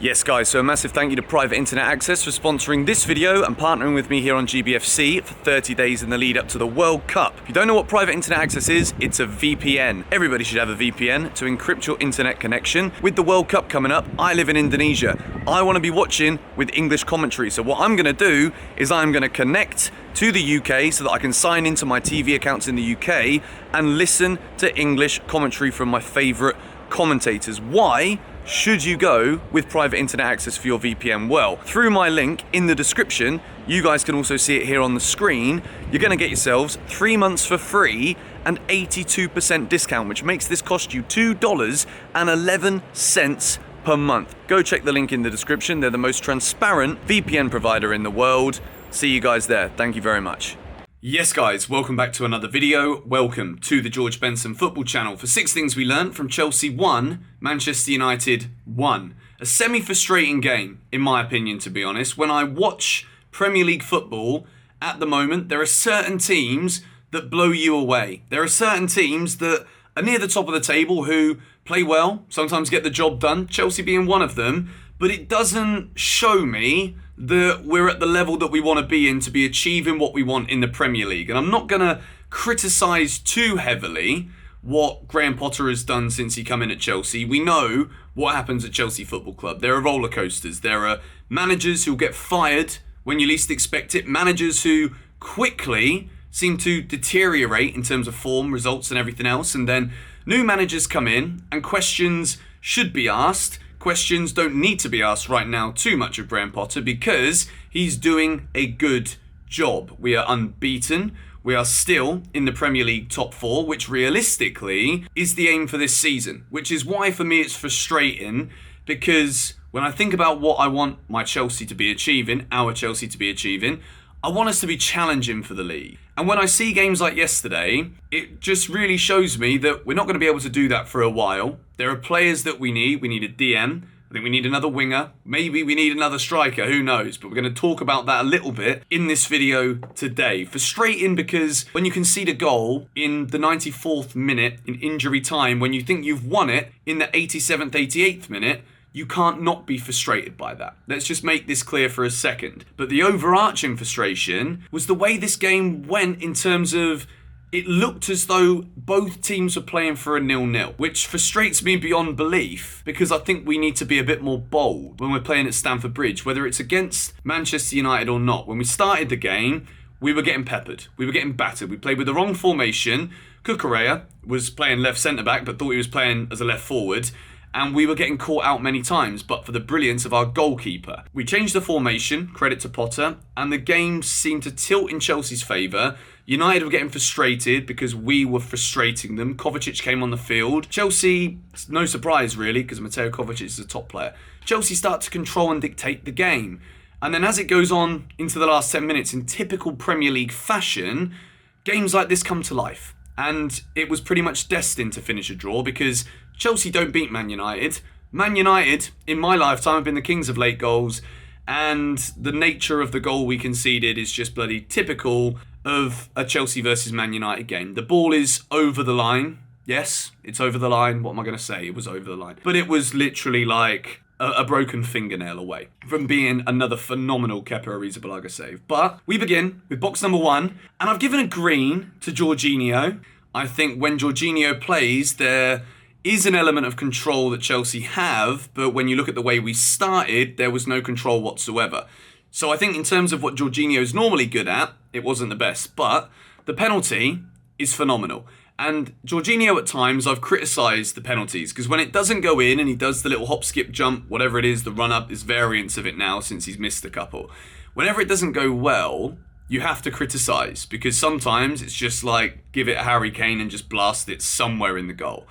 Yes guys, so a massive thank you to Private Internet Access for sponsoring this video and partnering with me here on GBFC for 30 days in the lead up to the World Cup. If you don't know what Private Internet Access is, it's a VPN. Everybody should have a VPN to encrypt your internet connection. With the World Cup coming up, I live in Indonesia. I want to be watching with English commentary, so what I'm going to do is I'm going to connect to the UK so that I can sign into my TV accounts in the UK and listen to English commentary from my favourite commentators. Why should you go with Private Internet Access for your VPN? Well, through my link in the description, you guys can also see it here on the screen, you're going to get yourselves 3 months for free and 82% discount, which makes this cost you $2.11 per month. Go check the link in the description. They're the most transparent VPN provider in the world. See you guys there. Thank you very much. Yes guys, welcome back to another video. Welcome to the George Benson football channel for 6 things we learned from Chelsea 1, Manchester United 1. A semi-frustrating game, in my opinion, to be honest. When I watch Premier League football at the moment, there are certain teams that blow you away. There are certain teams that are near the top of the table who play well, sometimes get the job done, Chelsea being one of them, but it doesn't show me that we're at the level that we want to be in to be achieving what we want in the Premier League. And I'm not going to criticise too heavily what Graham Potter has done since he come in at Chelsea. We know what happens at Chelsea Football Club. There are roller coasters. There are managers who'll get fired when you least expect it. Managers who quickly seem to deteriorate in terms of form, results and everything else. And then new managers come in and questions should be asked. Questions don't need to be asked right now too much of Graham Potter because he's doing a good job. We are unbeaten. We are still in the Premier League top 4, which realistically is the aim for this season, which is why for me it's frustrating, because when I think about what I want my Chelsea to be achieving, our Chelsea to be achieving, I want us to be challenging for the league. And when I see games like yesterday, it just really shows me that we're not going to be able to do that for a while. There are players that we need. We need a DM. I think we need another winger. Maybe we need another striker. Who knows? But we're going to talk about that a little bit in this video today. Frustrating because when you concede a goal in the 94th minute in injury time, when you think you've won it in the 87th, 88th minute, you can't not be frustrated by that. Let's just make this clear for a second. But the overarching frustration was the way this game went in terms of it looked as though both teams were playing for a 0-0, which frustrates me beyond belief because I think we need to be a bit more bold when we're playing at Stamford Bridge, whether it's against Manchester United or not. When we started the game, we were getting peppered. We were getting battered. We played with the wrong formation. Cucurella was playing left centre-back but thought he was playing as a left forward. And we were getting caught out many times, but for the brilliance of our goalkeeper. We changed the formation, credit to Potter, and the game seemed to tilt in Chelsea's favour. United were getting frustrated because we were frustrating them. Kovacic came on the field. Chelsea, no surprise really, because Mateo Kovacic is a top player. Chelsea start to control and dictate the game. And then as it goes on into the last 10 minutes, in typical Premier League fashion, games like this come to life. And it was pretty much destined to finish a draw because Chelsea don't beat Man United. Man United, in my lifetime, have been the kings of late goals, and the nature of the goal we conceded is just bloody typical of a Chelsea versus Man United game. The ball is over the line. Yes, it's over the line. What am I going to say? It was over the line. But it was literally like a broken fingernail away from being another phenomenal Kepa Arrizabalaga save. But we begin with box number 1, and I've given a green to Jorginho. I think when Jorginho plays, there is an element of control that Chelsea have, but when you look at the way we started, there was no control whatsoever. So I think in terms of what Jorginho is normally good at, it wasn't the best, but the penalty is phenomenal. And Jorginho at times, I've criticised the penalties because when it doesn't go in and he does the little hop, skip, jump, whatever it is, the run-up is variants of it now since he's missed a couple. Whenever it doesn't go well, you have to criticise because sometimes it's just like give it a Harry Kane and just blast it somewhere in the goal.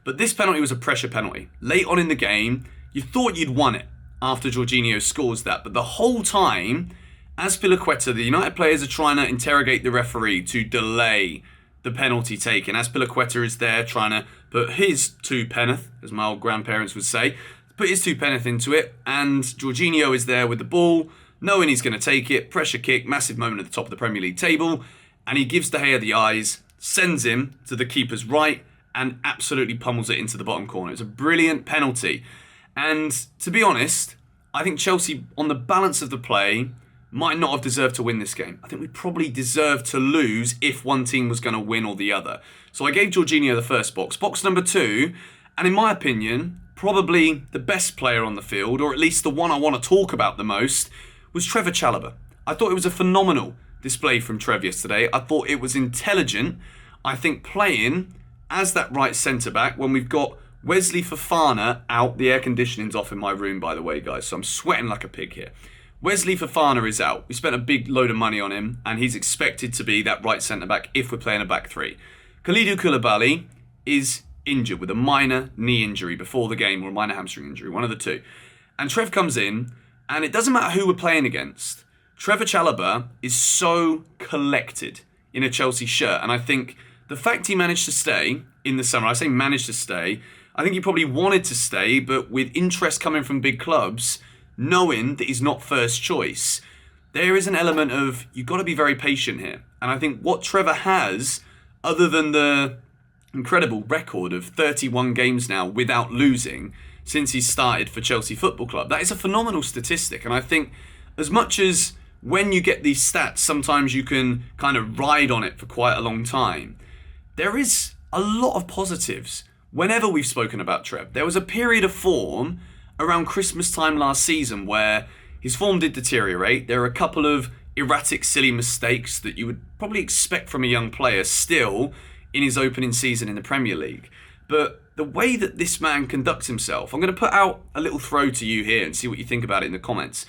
But this penalty was a pressure penalty. Late on in the game, you thought you'd won it after Jorginho scores that. But the whole time, Azpilicueta, the United players are trying to interrogate the referee to delay the penalty taken. Azpilicueta is there trying to put his two penneth, as my old grandparents would say, put his two penneth into it. And Jorginho is there with the ball, knowing he's going to take it. Pressure kick, massive moment at the top of the Premier League table. And he gives De Gea the eyes, sends him to the keeper's right, and absolutely pummels it into the bottom corner. It's a brilliant penalty. And to be honest, I think Chelsea, on the balance of the play, might not have deserved to win this game. I think we probably deserved to lose if one team was going to win or the other. So I gave Jorginho the first box. Box number 2, and in my opinion, probably the best player on the field, or at least the one I want to talk about the most, was Trevor Chalobah. I thought it was a phenomenal display from Trev yesterday. I thought it was intelligent. I think playing as that right centre-back when we've got Wesley Fofana out. The air conditioning's off in my room, by the way, guys, so I'm sweating like a pig here. Wesley Fofana is out. We spent a big load of money on him, and he's expected to be that right centre-back if we're playing a back 3. Kalidou Koulibaly is injured with a minor knee injury before the game, or a minor hamstring injury, one of the two. And Trev comes in, and it doesn't matter who we're playing against. Trevor Chalobah is so collected in a Chelsea shirt, and I think the fact he managed to stay in the summer, I say managed to stay, I think he probably wanted to stay, but with interest coming from big clubs, knowing that he's not first choice, there is an element of, you've got to be very patient here. And I think what Trevor has, other than the incredible record of 31 games now without losing since he started for Chelsea Football Club, that is a phenomenal statistic. And I think as much as when you get these stats, sometimes you can kind of ride on it for quite a long time, there is a lot of positives. Whenever we've spoken about Trev, there was a period of form around Christmas time last season where his form did deteriorate. There are a couple of erratic, silly mistakes that you would probably expect from a young player still in his opening season in the Premier League. But the way that this man conducts himself, I'm going to put out a little throw to you here and see what you think about it in the comments.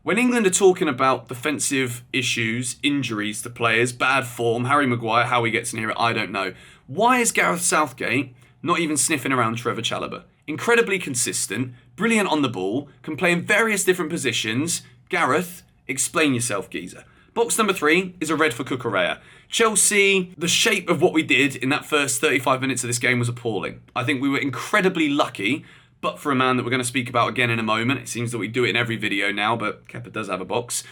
When England are talking about defensive issues, injuries to players, bad form, Harry Maguire, how he gets in here, I don't know. Why is Gareth Southgate not even sniffing around Trevor Chalobah? Incredibly consistent, brilliant on the ball, can play in various different positions. Gareth, explain yourself, geezer. Box number 3 is a red for Cucurella. Chelsea, the shape of what we did in that first 35 minutes of this game was appalling. I think we were incredibly lucky, but for a man that we're going to speak about again in a moment. It seems that we do it in every video now, but Kepa does have a box.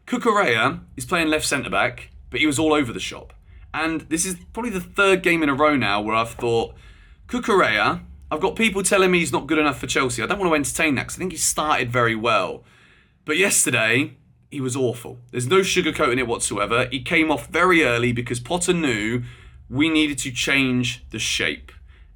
Cucurella is playing left centre-back, but he was all over the shop. And this is probably the 3rd game in a row now where I've thought, Cucurella, I've got people telling me he's not good enough for Chelsea. I don't want to entertain that because I think he started very well. But yesterday, he was awful. There's no sugarcoating it whatsoever. He came off very early because Potter knew we needed to change the shape.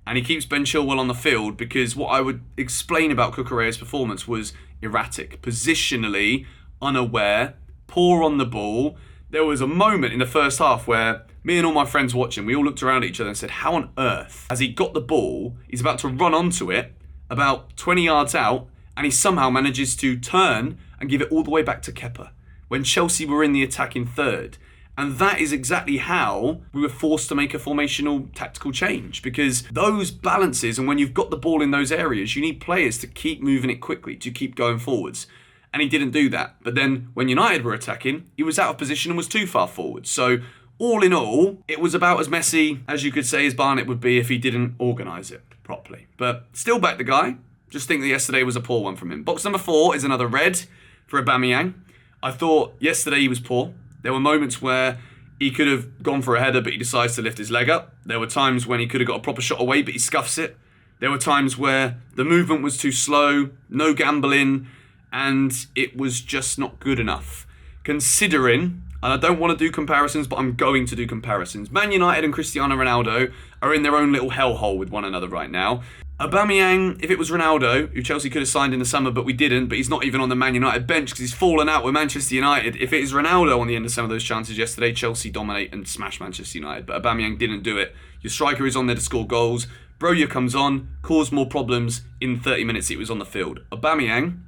And he keeps Ben Chilwell on the field because what I would explain about Cucurella's performance was erratic, positionally unaware, poor on the ball. There was a moment in the first half where me and all my friends watching, we all looked around at each other and said, how on earth, as he got the ball, he's about to run onto it, about 20 yards out, and he somehow manages to turn and give it all the way back to Kepa when Chelsea were in the attacking third. And that is exactly how we were forced to make a formational tactical change, because those balances, and when you've got the ball in those areas, you need players to keep moving it quickly, to keep going forwards. And he didn't do that. But then when United were attacking, he was out of position and was too far forward. So all in all, it was about as messy as you could say as Barnett would be if he didn't organise it properly. But still back the guy. Just think that yesterday was a poor one from him. Box number 4 is another red for Aubameyang. I thought yesterday he was poor. There were moments where he could have gone for a header, but he decides to lift his leg up. There were times when he could have got a proper shot away, but he scuffs it. There were times where the movement was too slow, no gambling, and it was just not good enough. Considering, and I don't want to do comparisons, but I'm going to do comparisons. Man United and Cristiano Ronaldo are in their own little hellhole with one another right now. Aubameyang, if it was Ronaldo, who Chelsea could have signed in the summer, but we didn't, but he's not even on the Man United bench because he's fallen out with Manchester United. If it is Ronaldo on the end of some of those chances yesterday, Chelsea dominate and smash Manchester United, but Aubameyang didn't do it. Your striker is on there to score goals. Broja comes on, caused more problems in 30 minutes he was on the field. Aubameyang,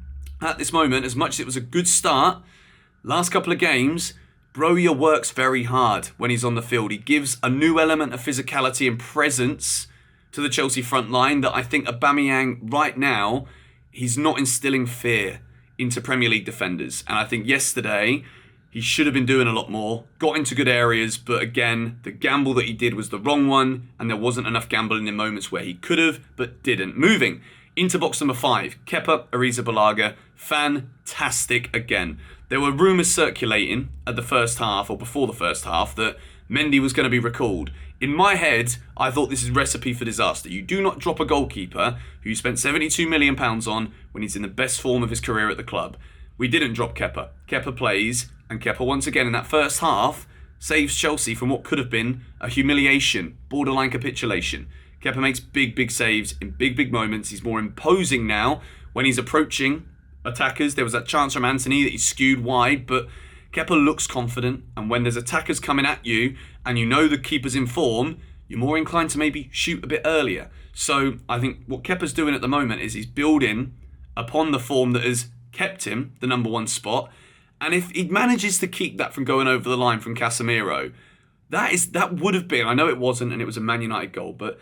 at this moment, as much as it was a good start, last couple of games, Broja works very hard when he's on the field. He gives a new element of physicality and presence to the Chelsea front line that I think Aubameyang right now, he's not instilling fear into Premier League defenders. And I think yesterday he should have been doing a lot more, got into good areas, but again, the gamble that he did was the wrong one, and there wasn't enough gambling in moments where he could have, but didn't. Moving into box number 5, Kepa Arrizabalaga, fantastic again. There were rumours circulating at the first half, or before the first half, that Mendy was going to be recalled. In my head, I thought this is recipe for disaster. You do not drop a goalkeeper who you spent £72 million on when he's in the best form of his career at the club. We didn't drop Kepa. Kepa plays, and Kepa once again in that first half saves Chelsea from what could have been a humiliation, borderline capitulation. Kepa makes big saves in big moments. He's more imposing now when he's approaching attackers. There was that chance from Anthony that he skewed wide, but Kepa looks confident, and when there's attackers coming at you and you know the keeper's in form, you're more inclined to maybe shoot a bit earlier. So I think what Kepa's doing at the moment is he's building upon the form that has kept him the number one spot, and if he manages to keep that from going over the line from Casemiro, that would have been, I know it wasn't and it was a Man United goal, but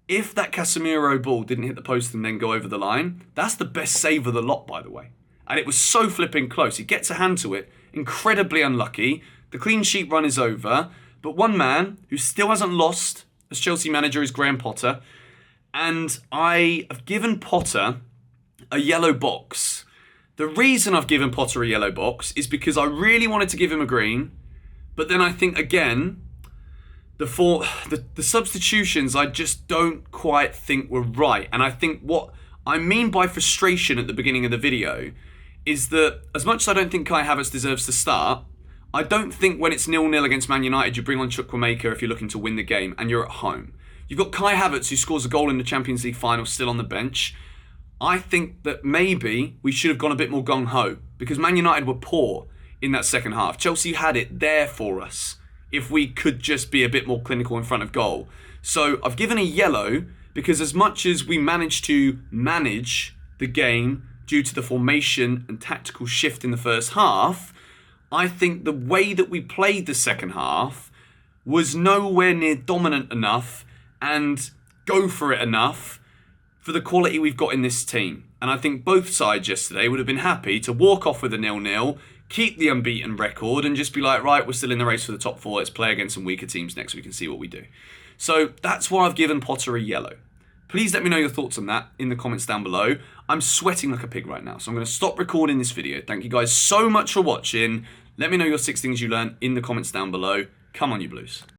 if that Casemiro ball didn't hit the post and then go over the line, that's the best save of the lot, by the way. And it was so flipping close. He gets a hand to it, incredibly unlucky. The clean sheet run is over, but one man who still hasn't lost as Chelsea manager is Graham Potter, and I have given Potter a yellow box. The reason I've given Potter a yellow box is because I really wanted to give him a green, but then I think, again, the substitutions I just don't quite think were right. And I think what I mean by frustration at the beginning of the video is that as much as I don't think Kai Havertz deserves to start, I don't think when it's 0-0 against Man United you bring on Chukwuemeka if you're looking to win the game and you're at home. You've got Kai Havertz who scores a goal in the Champions League final still on the bench. I think that maybe we should have gone a bit more gung-ho because Man United were poor in that second half. Chelsea had it there for us if we could just be a bit more clinical in front of goal. So I've given a yellow because as much as we managed to manage the game due to the formation and tactical shift in the first half, I think the way that we played the second half was nowhere near dominant enough and go for it enough for the quality we've got in this team. And I think both sides yesterday would have been happy to walk off with a 0-0, keep the unbeaten record and just be like, right, we're still in the race for the top four. Let's play against some weaker teams next week and see what we do. So that's why I've given Potter a yellow. Please let me know your thoughts on that in the comments down below. I'm sweating like a pig right now, so I'm going to stop recording this video. Thank you guys so much for watching. Let me know your 6 things you learned in the comments down below. Come on, you Blues.